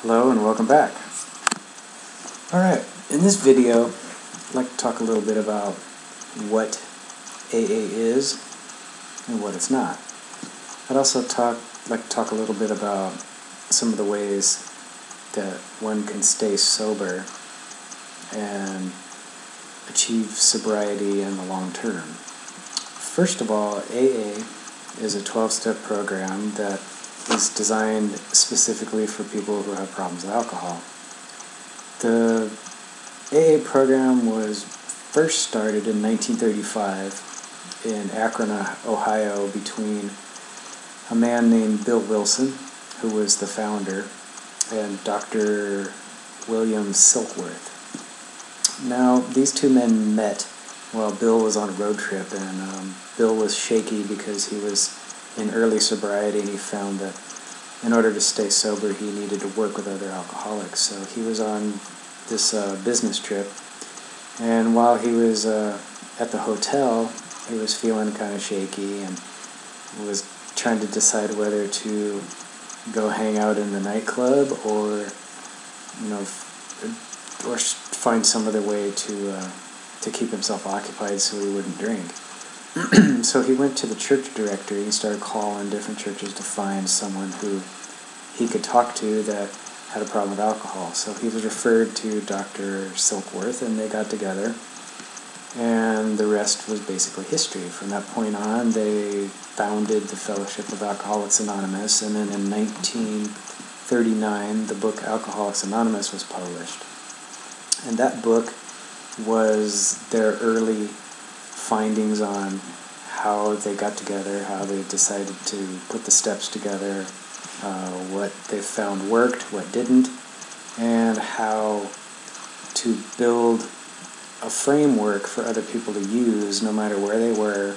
Hello and welcome back. Alright, in this video I'd like to talk a little bit about what AA is and what it's not. I'd also like to talk a little bit about some of the ways that one can stay sober and achieve sobriety in the long term. First of all, AA is a 12-step program that is designed specifically for people who have problems with alcohol. The AA program was first started in 1935 in Akron, Ohio, between a man named Bill Wilson, who was the founder, and Dr. William Silkworth. Now, these two men met while Bill was on a road trip, and Bill was shaky because he was in early sobriety, and he found that in order to stay sober, he needed to work with other alcoholics. So he was on this business trip, and while he was at the hotel, he was feeling kind of shaky and was trying to decide whether to go hang out in the nightclub or find some other way to keep himself occupied so he wouldn't drink. So he went to the church directory and started calling different churches to find someone who he could talk to that had a problem with alcohol. So he was referred to Dr. Silkworth, and they got together, and the rest was basically history. From that point on, they founded the Fellowship of Alcoholics Anonymous, and then in 1939, the book Alcoholics Anonymous was published. And that book was their early findings on how they got together, how they decided to put the steps together, what they found worked, what didn't, and how to build a framework for other people to use no matter where they were,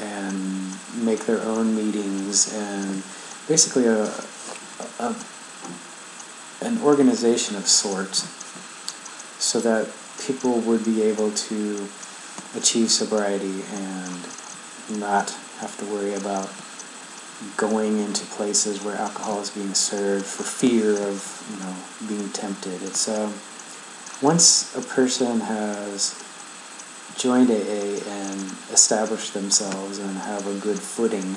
and make their own meetings, and basically an organization of sorts so that people would be able to achieve sobriety and not have to worry about going into places where alcohol is being served for fear of being tempted. It's once a person has joined AA and established themselves and have a good footing,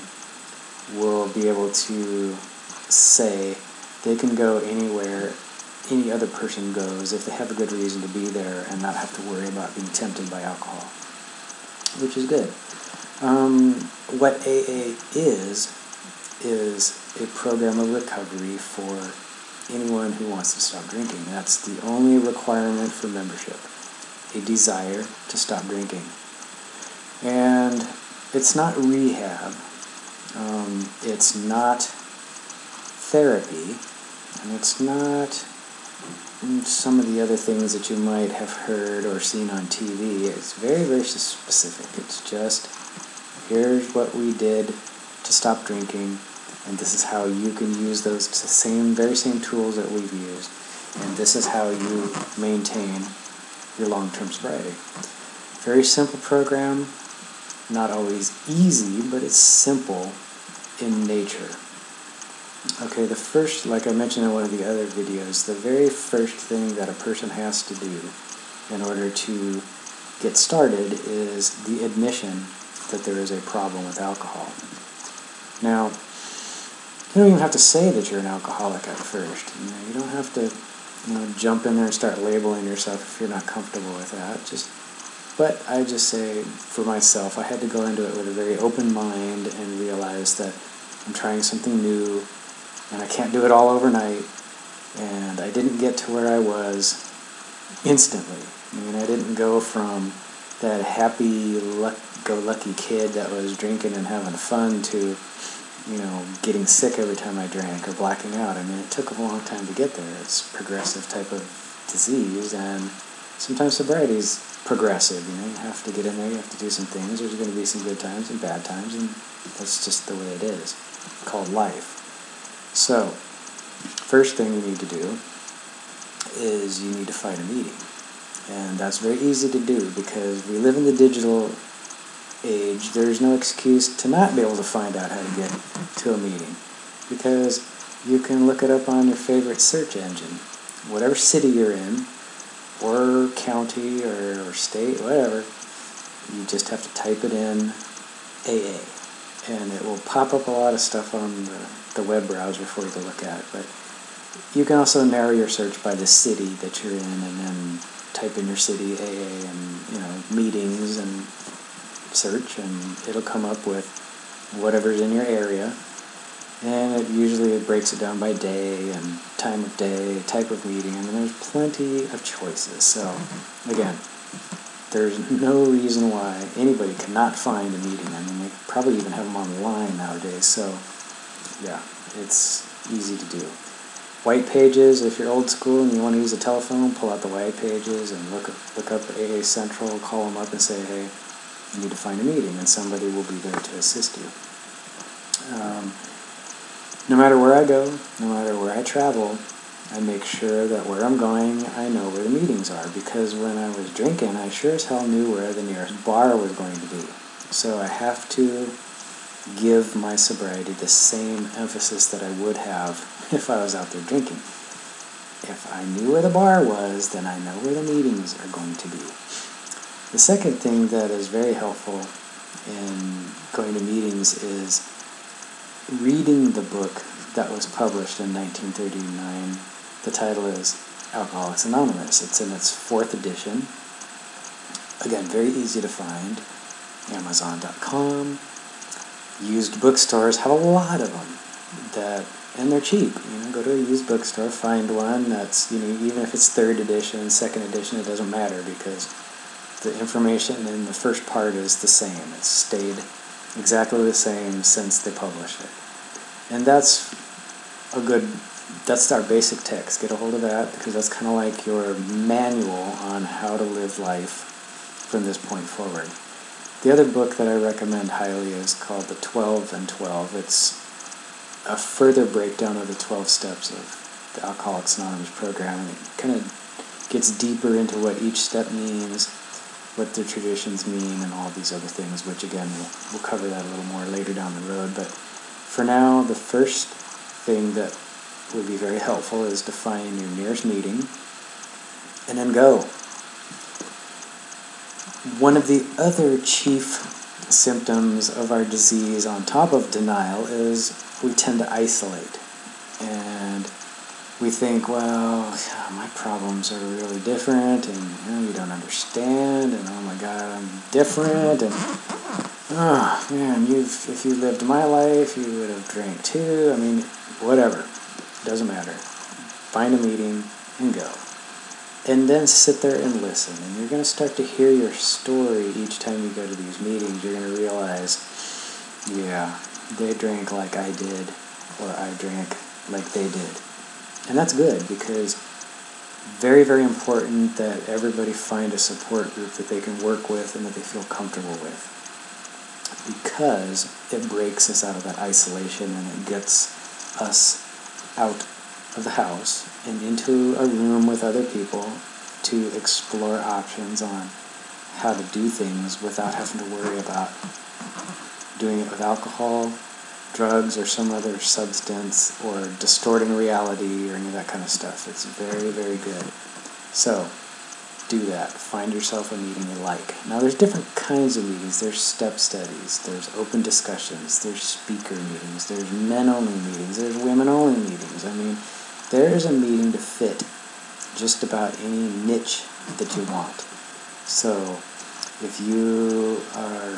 will be able to say they can go anywhere any other person goes if they have a good reason to be there and not have to worry about being tempted by alcohol, which is good. What AA is a program of recovery for anyone who wants to stop drinking. That's the only requirement for membership, a desire to stop drinking. And it's not rehab, it's not therapy, and it's not some of the other things that you might have heard or seen on TV. It's very, very specific. It's just, here's what we did to stop drinking, and this is how you can use those very same tools that we've used, and this is how you maintain your long-term sobriety. Very simple program, not always easy, but it's simple in nature. Okay, the first, like I mentioned in one of the other videos, the very first thing that a person has to do in order to get started is the admission that there is a problem with alcohol. Now, you don't even have to say that you're an alcoholic at first. You don't have to jump in there and start labeling yourself if you're not comfortable with that. But I just say, for myself, I had to go into it with a very open mind and realize that I'm trying something new, and I can't do it all overnight, and I didn't get to where I was instantly. I didn't go from that happy-go-lucky kid that was drinking and having fun to, getting sick every time I drank or blacking out. It took a long time to get there. It's a progressive type of disease, and sometimes sobriety is progressive. You have to get in there, you have to do some things. There's going to be some good times and bad times, and that's just the way it is. It's called life. So, first thing you need to do is you need to find a meeting. And that's very easy to do because we live in the digital age. There's no excuse to not be able to find out how to get to a meeting, because you can look it up on your favorite search engine. Whatever city you're in, or county, or state, whatever, you just have to type it in AA. And it will pop up a lot of stuff on the web browser for you to look at. But you can also narrow your search by the city that you're in, and then type in your city AA and meetings and search, and it'll come up with whatever's in your area. And it breaks it down by day and time of day, type of meeting. I mean, there's plenty of choices. So again, there's no reason why anybody cannot find a meeting. I mean, they probably even have them online nowadays. So yeah, it's easy to do. White pages, if you're old school and you want to use a telephone, pull out the white pages and look up AA Central, call them up and say, hey, you need to find a meeting, and somebody will be there to assist you. No matter where I go, no matter where I travel, I make sure that where I'm going, I know where the meetings are, because when I was drinking, I sure as hell knew where the nearest bar was going to be. So I have to give my sobriety the same emphasis that I would have if I was out there drinking. If I knew where the bar was, then I know where the meetings are going to be. The second thing that is very helpful in going to meetings is reading the book that was published in 1939. The title is Alcoholics Anonymous. It's in its 4th edition. Again, very easy to find. Amazon.com. Used bookstores have a lot of them, and they're cheap. Go to a used bookstore, find one that's, even if it's 3rd edition, 2nd edition, it doesn't matter, because the information in the first part is the same. It's stayed exactly the same since they published it. And that's our basic text. Get a hold of that, because that's kind of like your manual on how to live life from this point forward. The other book that I recommend highly is called The 12 and 12. It's a further breakdown of the 12 steps of the Alcoholics Anonymous program, and it kind of gets deeper into what each step means, what their traditions mean, and all these other things, which again, we'll cover that a little more later down the road. But for now, the first thing that would be very helpful is to find your nearest meeting and then go. One of the other chief symptoms of our disease, on top of denial, is we tend to isolate. And we think, well, my problems are really different, and you don't understand, and oh my God, I'm different, and oh man, if you lived my life, you would have drank too. I mean, whatever, doesn't matter. Find a meeting and go. And then sit there and listen. And you're going to start to hear your story each time you go to these meetings. You're going to realize, yeah, they drank like I did, or I drank like they did. And that's good, because very, very important that everybody find a support group that they can work with and that they feel comfortable with. Because it breaks us out of that isolation, and it gets us out of the house and into a room with other people to explore options on how to do things without having to worry about doing it with alcohol, drugs, or some other substance, or distorting reality, or any of that kind of stuff. It's very, very good. So, do that. Find yourself a meeting you like. Now, there's different kinds of meetings. There's step studies. There's open discussions. There's speaker meetings. There's men-only meetings. There's women-only meetings. I mean, there is a meeting to fit just about any niche that you want. So, if you are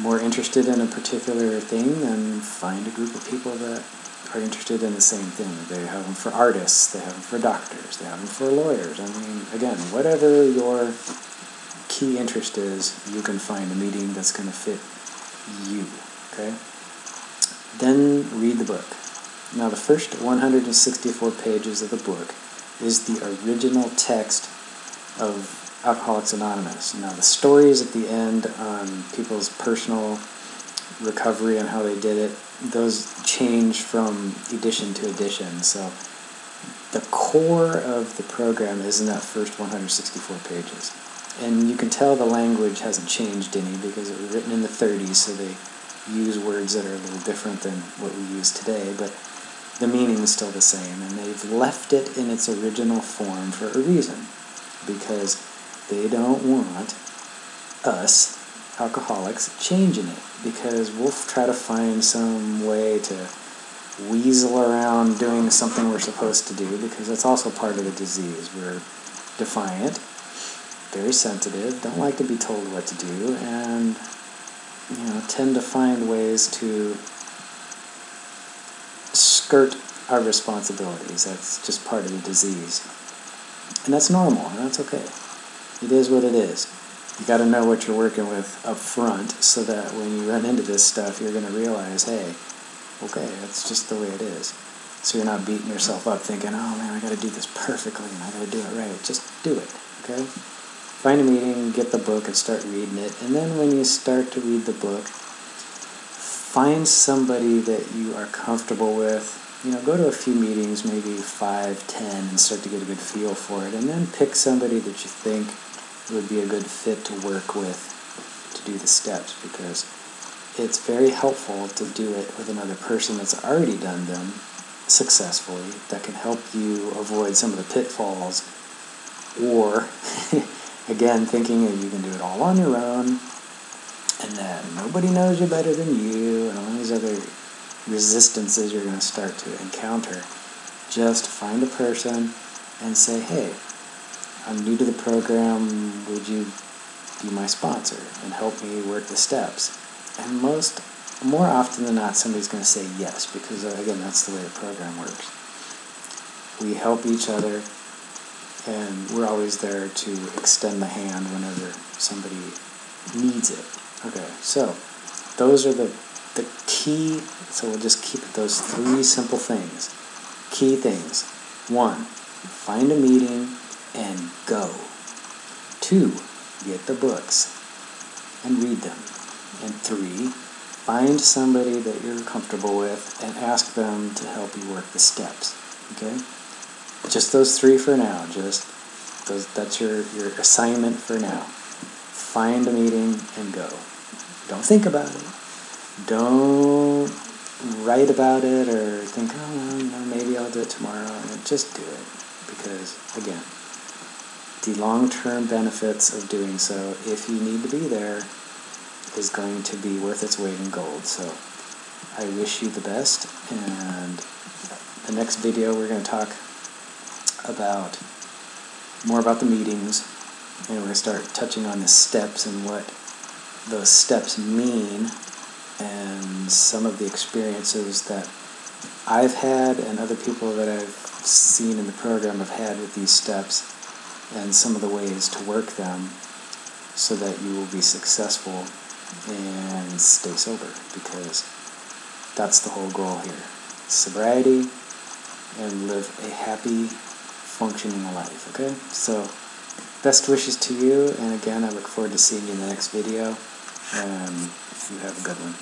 more interested in a particular thing, then find a group of people that are interested in the same thing. They have them for artists, they have them for doctors, they have them for lawyers. I mean, again, whatever your key interest is, you can find a meeting that's going to fit you, okay? Then read the book. Now, the first 164 pages of the book is the original text of Alcoholics Anonymous. Now, the stories at the end on people's personal recovery and how they did it, those change from edition to edition. So the core of the program is in that first 164 pages. And you can tell the language hasn't changed any, because it was written in the 30s, so they use words that are a little different than what we use today. But the meaning is still the same, and they've left it in its original form for a reason, because they don't want us, alcoholics, changing it, because we'll try to find some way to weasel around doing something we're supposed to do, because that's also part of the disease. We're defiant, very sensitive, don't like to be told what to do, and tend to find ways to skirt our responsibilities. That's just part of the disease. And that's normal, and that's okay. It is what it is. You got to know what you're working with up front, so that when you run into this stuff, you're going to realize, hey, okay, that's just the way it is. So you're not beating yourself up thinking, oh man, I got to do this perfectly and I got to do it right. Just do it, okay? Find a meeting, get the book, and start reading it. And then when you start to read the book, find somebody that you are comfortable with. Go to a few meetings, maybe 5, 10, and start to get a good feel for it. And then pick somebody that you think would be a good fit to work with to do the steps, because it's very helpful to do it with another person that's already done them successfully, that can help you avoid some of the pitfalls, or again, thinking that you can do it all on your own and that nobody knows you better than you, and all these other resistances you're going to start to encounter. Just find a person and say, hey, I'm new to the program, would you be my sponsor and help me work the steps? And more often than not, somebody's going to say yes, because again, that's the way the program works. We help each other, and we're always there to extend the hand whenever somebody needs it. Okay, so those are the key, so we'll just keep it those 3 simple things. Key things. 1, find a meeting and go. 2, get the books and read them. And 3, find somebody that you're comfortable with and ask them to help you work the steps. Okay? Just those 3 for now. That's your assignment for now. Find a meeting and go. Don't think about it. Don't write about it or think, maybe I'll do it tomorrow. Just do it. Because, again, the long-term benefits of doing so, if you need to be there, is going to be worth its weight in gold. So I wish you the best, and the next video we're going to talk more about the meetings, and we're going to start touching on the steps and what those steps mean, and some of the experiences that I've had and other people that I've seen in the program have had with these steps, and some of the ways to work them so that you will be successful and stay sober, because that's the whole goal here. Sobriety, and live a happy, functioning life, okay? So, best wishes to you, and again, I look forward to seeing you in the next video, and you have a good one.